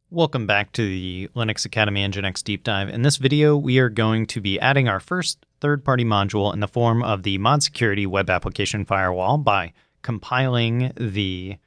Welcome back to the Linux Academy NGINX Deep Dive. In this video, we are going to be adding our first third-party module in the form of the mod security web application firewall by compiling the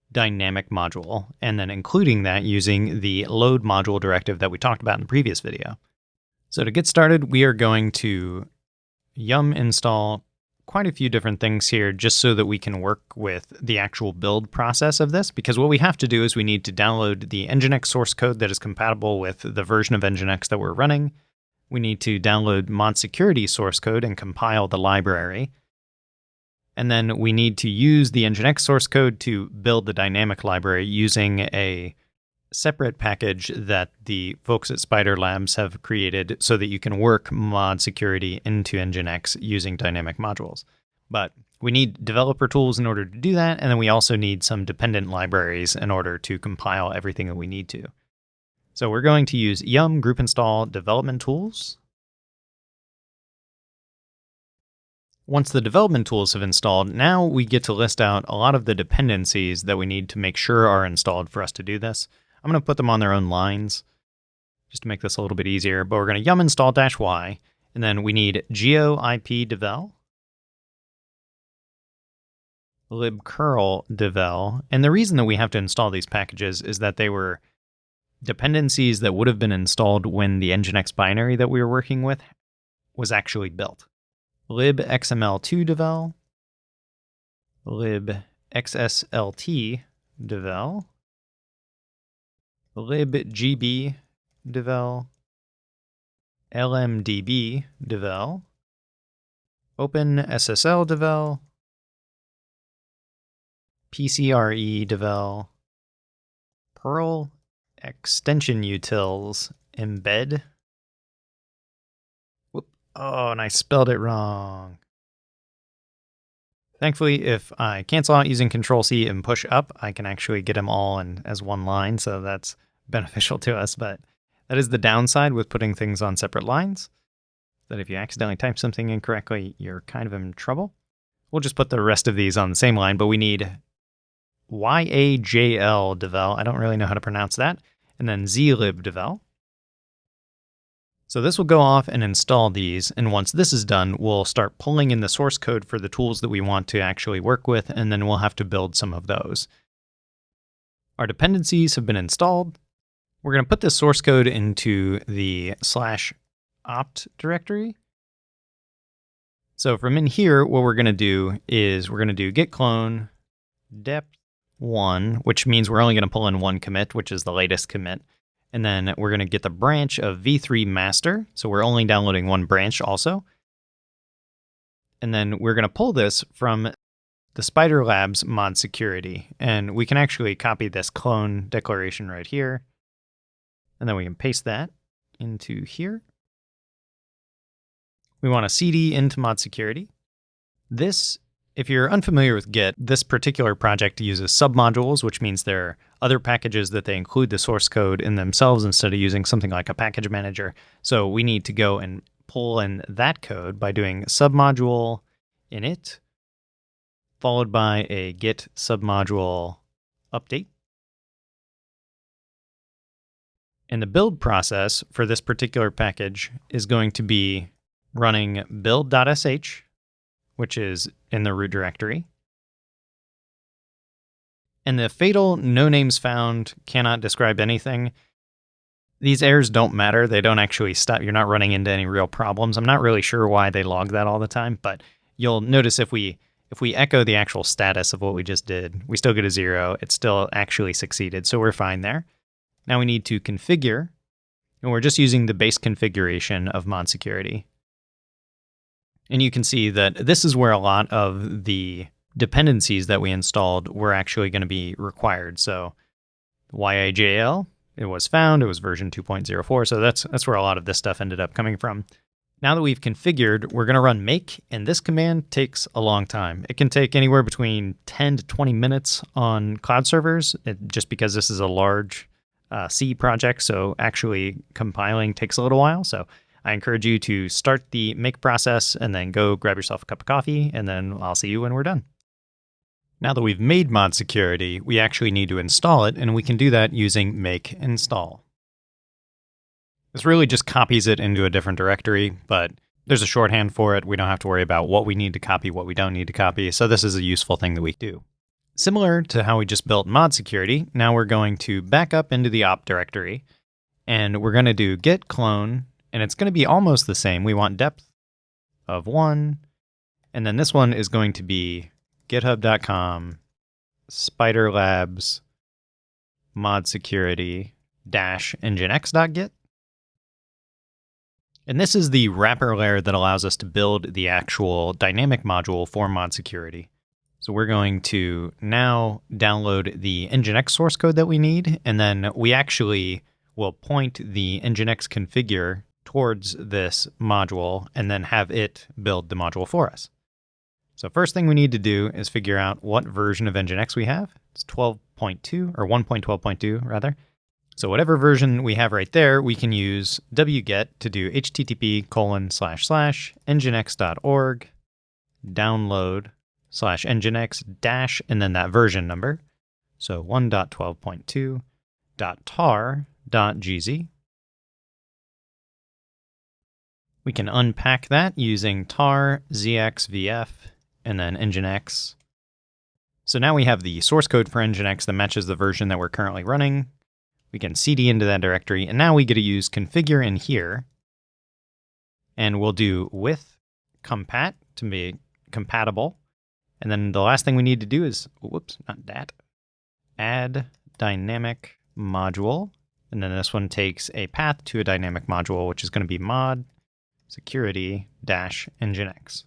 dynamic module and then including that using the load module directive that we talked about in the previous video. So to get started, we are going to yum install quite a few different things here just so that we can work with the actual build process of this, because what we have to do is we need to download the NGINX source code that is compatible with the version of NGINX that we're running. We need to download mod security source code and compile the library. And then we need to use the NGINX source code to build the dynamic library using a separate package that the folks at Spider Labs have created so that you can work mod security into NGINX using dynamic modules. But we need developer tools in order to do that, and then we also need some dependent libraries in order to compile everything that we need to. So we're going to use yum group install development tools. Once the development tools have installed, now we get to list out a lot of the dependencies that we need to make sure are installed for us to do this. I'm going to put them on their own lines just to make this a little bit easier, but we're going to yum install -y, and then we need geoipdevel, libcurl devel, and the reason that we have to install these packages is that they were dependencies that would have been installed when the NGINX binary that we were working with was actually built. libxml2 devel, libxslt devel, libgb devel, lmdb devel, openssl devel, pcre devel, perl extension utils embed. Whoop. Oh, and I spelled it wrong. Thankfully, if I cancel out using Control-C and push up, I can actually get them all in as one line, so that's beneficial to us. But that is the downside with putting things on separate lines, that if you accidentally type something incorrectly, you're kind of in trouble. We'll just put the rest of these on the same line, but we need yajl devel, I don't really know how to pronounce that, and then zlib devel. So this will go off and install these, and once this is done, we'll start pulling in the source code for the tools that we want to actually work with, and then we'll have to build some of those. Our dependencies have been installed. We're going to put this source code into the /opt directory. So from in here, what we're going to do is we're going to do git clone dep1, which means we're only going to pull in one commit, which is the latest commit. And then we're going to get the branch of v3 master. So we're only downloading one branch also. And then we're going to pull this from the Spider Labs mod security. And we can actually copy this clone declaration right here. And then we can paste that into here. We want to cd into mod security. This, if you're unfamiliar with Git, this particular project uses submodules, which means there are other packages that they include the source code in themselves instead of using something like a package manager. So we need to go and pull in that code by doing submodule init, followed by a git submodule update. And the build process for this particular package is going to be running build.sh, which is in the root directory. And the fatal no names found cannot describe anything. These errors don't matter. They don't actually stop. You're not running into any real problems. I'm not really sure why they log that all the time, but you'll notice if we echo the actual status of what we just did, we still get a 0. It still actually succeeded, so we're fine there. Now we need to configure, and we're just using the base configuration of mod security. And you can see that this is where a lot of the dependencies that we installed were actually going to be required. So yajl, it was found, it was version 2.04, so that's where a lot of this stuff ended up coming from. Now that we've configured, we're going to run make, and this command takes a long time. It can take anywhere between 10 to 20 minutes on cloud servers, just because this is a large C project, so actually compiling takes a little while. So I encourage you to start the make process and then go grab yourself a cup of coffee, and then I'll see you when we're done. Now that we've made mod security, we actually need to install it, and we can do that using make install. This really just copies it into a different directory, but there's a shorthand for it. We don't have to worry about what we need to copy, what we don't need to copy, so this is a useful thing that we do. Similar to how we just built mod security, now we're going to back up into the op directory, and we're going to do git clone, and it's going to be almost the same. We want depth of 1, and then this one is going to be github.com spider labs mod security -nginx.git. And this is the wrapper layer that allows us to build the actual dynamic module for mod security. So we're going to now download the NGINX source code that we need, and then we actually will point the NGINX configure towards this module and then have it build the module for us. So first thing we need to do is figure out what version of NGINX we have. It's 12.2 or 1.12.2 rather. So whatever version we have right there, we can use wget to do http://nginx.org download /nginx dash and then that version number. So 1.12.2.tar.gz. We can unpack that using tar zxvf and then nginx. So now we have the source code for nginx that matches the version that we're currently running. We can cd into that directory, and now we get to use configure in here. And we'll do with compat to be compatible. And then the last thing we need to do is, whoops, not that, add dynamic module. And then this one takes a path to a dynamic module, which is going to be mod security-nginx.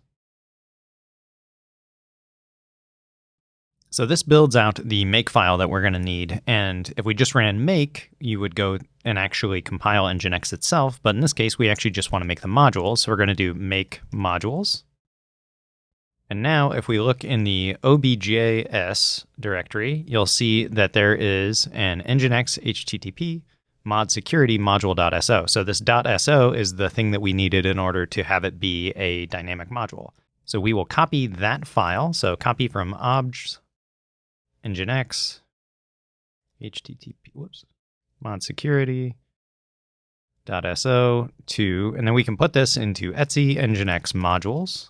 So this builds out the make file that we're going to need. And if we just ran make, you would go and actually compile NGINX itself. But in this case, we actually just want to make the modules. So we're going to do make modules. And now if we look in the objs directory, you'll see that there is an nginx http mod security module.so. So this .so is the thing that we needed in order to have it be a dynamic module. So we will copy that file. So copy from obj nginx http mod security.so to, and then we can put this into etc nginx modules.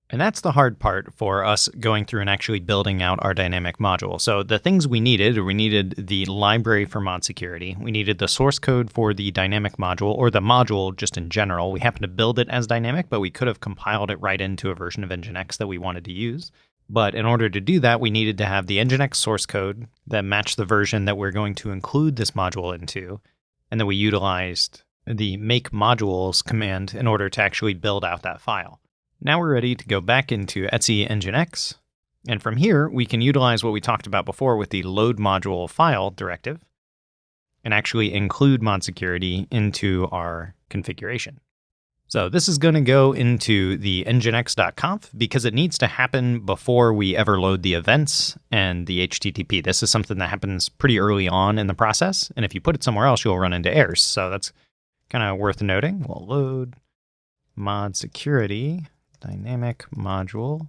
And that's the hard part for us going through and actually building out our dynamic module. So the things we needed the library for mod security. We needed the source code for the dynamic module, or the module just in general. We happened to build it as dynamic, but we could have compiled it right into a version of nginx that we wanted to use. But in order to do that, we needed to have the nginx source code that matched the version that we're going to include this module into. And then we utilized the make modules command in order to actually build out that file. Now we're ready to go back into etc nginx. And from here, we can utilize what we talked about before with the load module file directive and actually include mod security into our configuration. So this is going to go into the nginx.conf because it needs to happen before we ever load the events and the HTTP. This is something that happens pretty early on in the process. And if you put it somewhere else, you'll run into errors. So that's kind of worth noting. We'll load mod security dynamic module.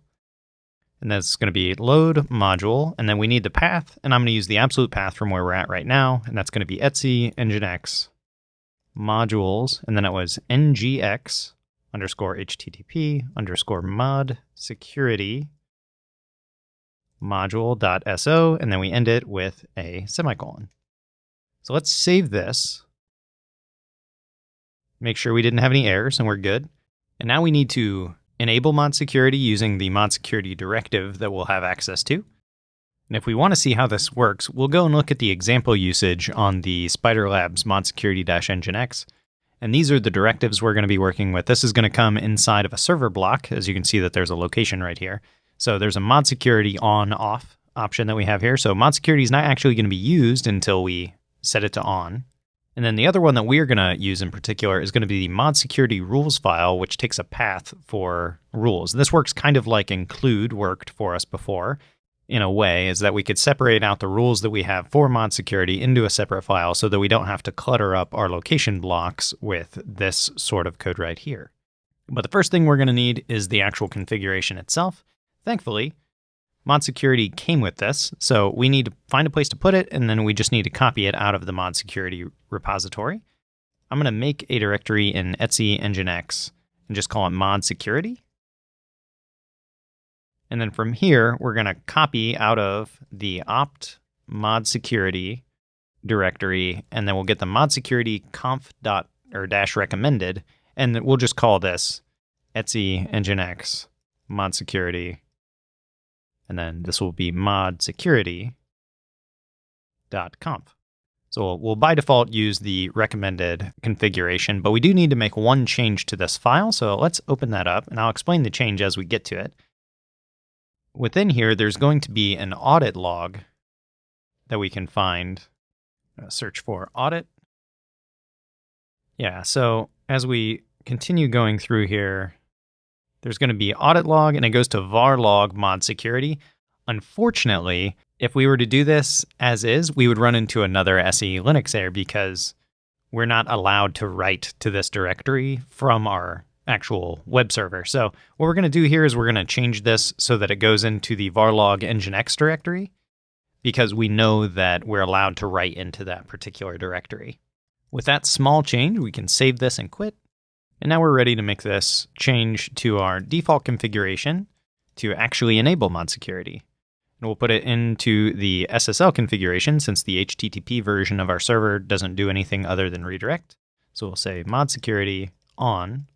And that's going to be load module. And then we need the path. And I'm going to use the absolute path from where we're at right now. And that's going to be etc nginx modules, and then it was ngx _http _mod security module.so, and then we end it with a semicolon. So let's save this. Make sure we didn't have any errors and we're good. And now we need to enable mod security using the mod security directive that we'll have access to. And if we want to see how this works, we'll go and look at the example usage on the Spider Labs mod security-nginx. And these are the directives we're going to be working with. This is going to come inside of a server block, as you can see that there's a location right here. So there's a mod security on/off option that we have here. So mod security is not actually going to be used until we set it to on. And then the other one that we're going to use in particular is going to be the mod security rules file, which takes a path for rules. This works kind of like include worked for us before. In a way, is that we could separate out the rules that we have for mod security into a separate file so that we don't have to clutter up our location blocks with this sort of code right here. But the first thing we're going to need is the actual configuration itself. Thankfully, mod security came with this, so we need to find a place to put it, and then we just need to copy it out of the mod security repository. I'm going to make a directory in etc NGINX and just call it mod security. And then from here, we're going to copy out of the opt mod security directory, and then we'll get the mod security conf dot or dash recommended, and we'll just call this etc NGINX mod security. And then this will be mod security dot conf. So we'll by default use the recommended configuration, but we do need to make one change to this file. So let's open that up, and I'll explain the change as we get to it. Within here, there's going to be an audit log that we can find. Search for audit. Yeah, so as we continue going through here, there's going to be audit log, and it goes to var log mod security. Unfortunately, if we were to do this as is, we would run into another SE Linux error because we're not allowed to write to this directory from our actual web server. So what we're going to do here is we're going to change this so that it goes into the varlog NGINX directory, because we know that we're allowed to write into that particular directory. With that small change, we can save this and quit. And now we're ready to make this change to our default configuration to actually enable mod security. And we'll put it into the SSL configuration since the HTTP version of our server doesn't do anything other than redirect. So we'll say mod security on,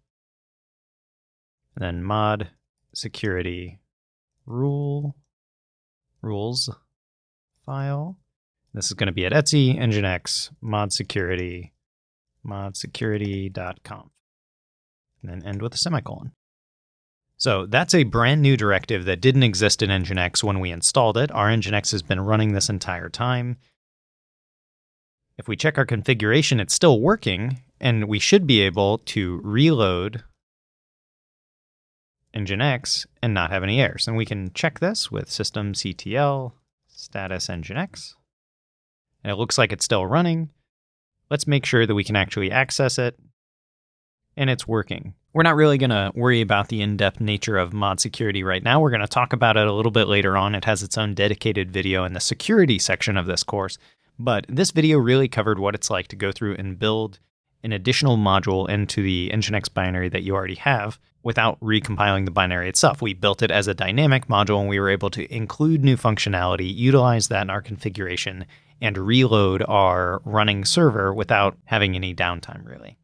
and then mod security rules file. This is going to be at etc NGINX mod security.conf, and then end with a semicolon. So that's a brand new directive that didn't exist in NGINX when we installed it. Our NGINX has been running this entire time. If we check our configuration, it's still working, and we should be able to reload NGINX and not have any errors. And we can check this with systemctl status NGINX. And it looks like it's still running. Let's make sure that we can actually access it. And it's working. We're not really going to worry about the in-depth nature of mod security right now. We're going to talk about it a little bit later on. It has its own dedicated video in the security section of this course. But this video really covered what it's like to go through and build an additional module into the NGINX binary that you already have without recompiling the binary itself. We built it as a dynamic module, and we were able to include new functionality, utilize that in our configuration, and reload our running server without having any downtime, really.